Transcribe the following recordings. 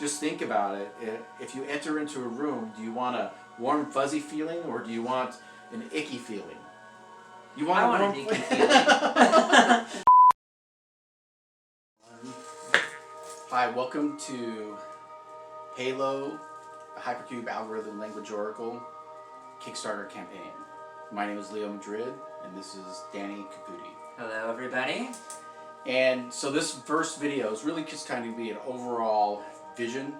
just think about it. If you enter into a room, do you want a warm, fuzzy feeling, or do you want an icky feeling? You want I a want warm an icky feeling. Hi, welcome to H.A.L.O, a Hypercube Algorithm Language Oracle Kickstarter campaign. My name is Leo Madrid, and this is Danny Caputi. Hello, everybody. And so this first video is really just kind of be an overall vision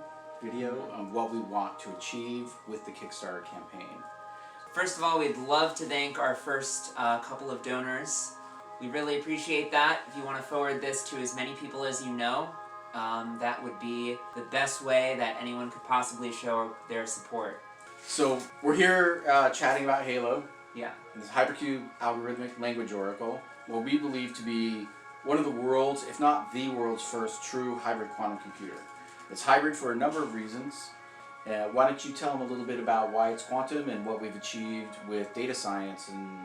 video on what we want to achieve with the Kickstarter campaign. First of all, we'd love to thank our first couple of donors. We really appreciate that. If you want to forward this to as many people as you know, that would be the best way that anyone could possibly show their support. So we're here chatting about H.A.L.O. Yeah. This Hypercube Algorithmic Language Oracle, what we believe to be one of the world's, if not the world's first true hybrid quantum computer. It's hybrid for a number of reasons. Why don't you tell them a little bit about why it's quantum and what we've achieved with data science in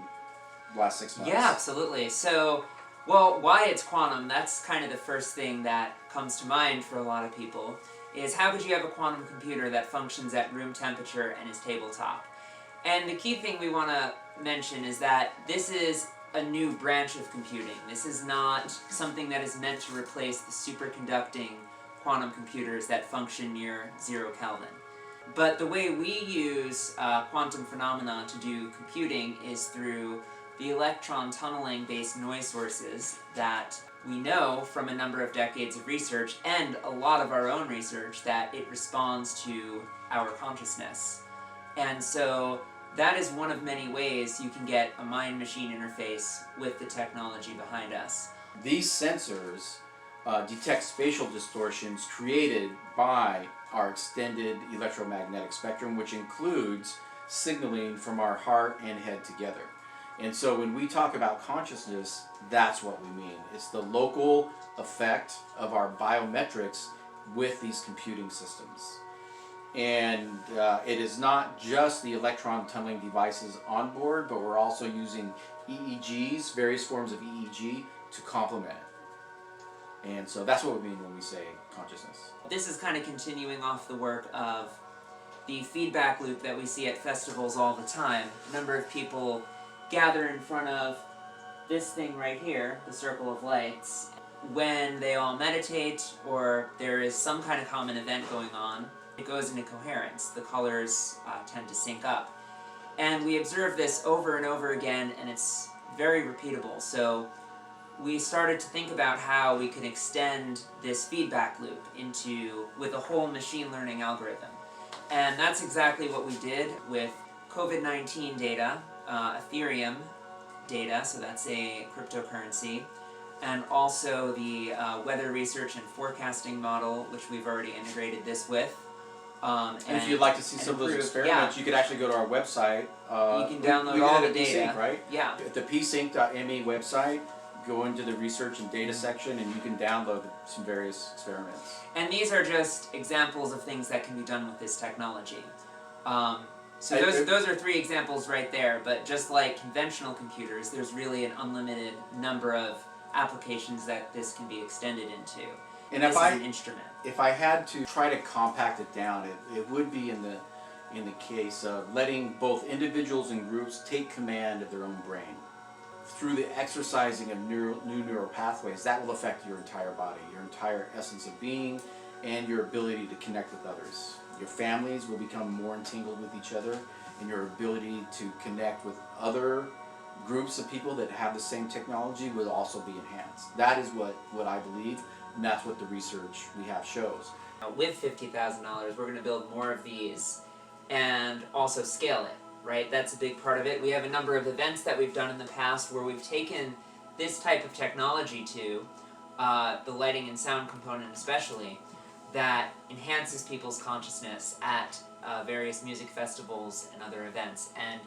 the last 6 months? Yeah, absolutely. So, well, why it's quantum, that's kind of the first thing that comes to mind for a lot of people, is how could you have a quantum computer that functions at room temperature and is tabletop? And the key thing we want to mention is that this is a new branch of computing. This is not something that is meant to replace the superconducting quantum computers that function near 0 Kelvin. But the way we use quantum phenomena to do computing is through the electron tunneling based noise sources that we know from a number of decades of research and a lot of our own research that it responds to our consciousness. And so that is one of many ways you can get a mind-machine interface with the technology behind us. These sensors detect spatial distortions created by our extended electromagnetic spectrum, which includes signaling from our heart and head together. And so when we talk about consciousness, that's what we mean. It's the local effect of our biometrics with these computing systems. And it is not just the electron tunneling devices on board, but we're also using EEGs, various forms of EEG, to complement it. And so that's what we mean when we say consciousness. This is kind of continuing off the work of the feedback loop that we see at festivals all the time. A number of people gather in front of this thing right here, the circle of lights. When they all meditate or there is some kind of common event going on, it goes into coherence. The colors tend to sync up. And we observe this over and over again, and it's very repeatable. So we started to think about how we could extend this feedback loop with a whole machine learning algorithm. And that's exactly what we did with COVID-19 data, Ethereum data, so that's a cryptocurrency, and also the weather research and forecasting model, which we've already integrated this with. And if you'd like to see some of those experiments, you could actually go to our website. You can download all the data. P.e.a.c.e, right? Yeah. At the P.e.a.c.e website, go into the research and data section, and you can download some various experiments. And these are just examples of things that can be done with this technology. So those are 3 examples right there, but just like conventional computers, there's really an unlimited number of applications that this can be extended into. And this is an instrument. If I had to try to compact it down, it would be in the case of letting both individuals and groups take command of their own brain. Through the exercising of new neural pathways, that will affect your entire body, your entire essence of being, and your ability to connect with others. Your families will become more entangled with each other, and your ability to connect with other groups of people that have the same technology will also be enhanced. That is what I believe, and that's what the research we have shows. With $50,000, we're going to build more of these and also scale it, right? That's a big part of it. We have a number of events that we've done in the past where we've taken this type of technology to, the lighting and sound component especially, that enhances people's consciousness at various music festivals and other events. And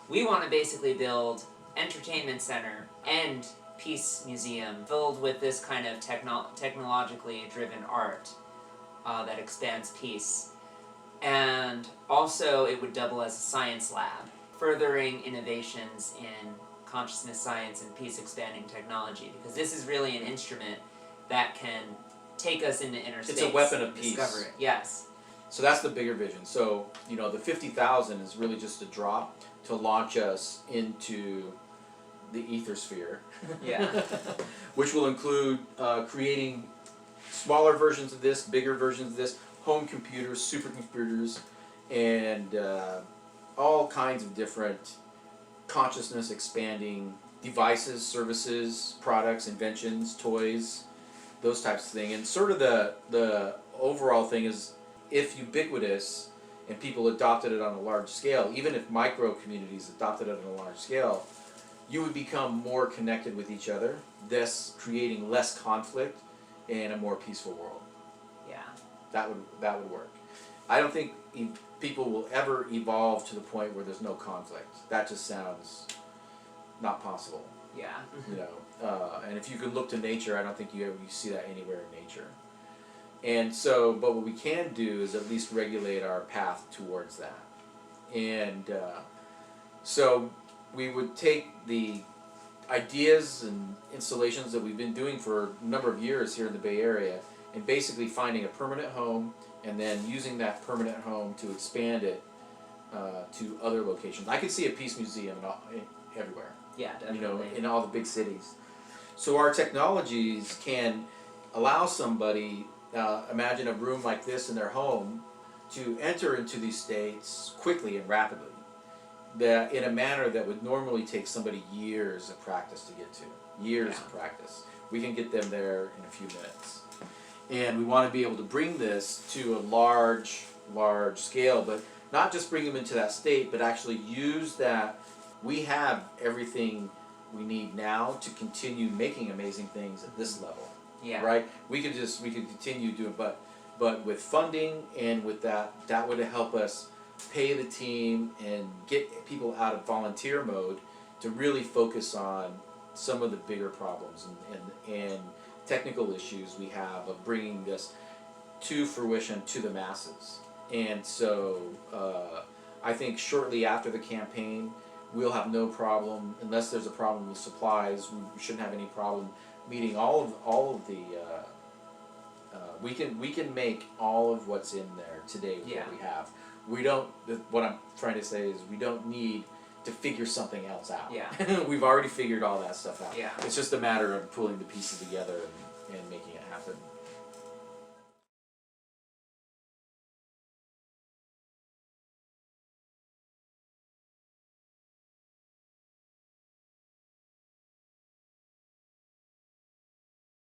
we want to basically build entertainment center and peace museum filled with this kind of technologically driven art that expands peace. And also it would double as a science lab, furthering innovations in consciousness science and peace expanding technology, because this is really an instrument that can take us into inner space. It's a weapon of peace. Discover it. Yes. So that's the bigger vision. So, you know, the 50,000 is really just a drop to launch us into the ether sphere. Yeah. Which will include creating smaller versions of this, bigger versions of this, home computers, supercomputers, and all kinds of different consciousness expanding devices, services, products, inventions, toys, those types of things. And sort of the overall thing is, if ubiquitous and people adopted it on a large scale, even if micro communities adopted it on a large scale, you would become more connected with each other, thus creating less conflict and a more peaceful world. Yeah. That would work. I don't think people will ever evolve to the point where there's no conflict. That just sounds not possible. Yeah. You know, and if you could look to nature, I don't think you see that anywhere in nature. And so, but what we can do is at least regulate our path towards that. And so we would take the ideas and installations that we've been doing for a number of years here in the Bay Area and basically finding a permanent home and then using that permanent home to expand it to other locations. I could see a peace museum everywhere. Yeah, definitely. You know, in all the big cities. So our technologies can allow somebody, imagine a room like this in their home, to enter into these states quickly and rapidly, that in a manner that would normally take somebody years of practice to get to. Years of practice. We can get them there in a few minutes. And we want to be able to bring this to a large scale, but not just bring them into that state, but actually use that. We have everything we need now to continue making amazing things at this level. Yeah. Right? We could continue doing, but with funding and with that would help us pay the team and get people out of volunteer mode to really focus on some of the bigger problems and technical issues we have of bringing this to fruition to the masses. And so I think shortly after the campaign, we'll have no problem, unless there's a problem with supplies, we shouldn't have any problem meeting all of the we can make all of what's in there today with what we have. We don't, what I'm trying to say is we don't need to figure something else out. Yeah. We've already figured all that stuff out. Yeah. It's just a matter of pulling the pieces together and making it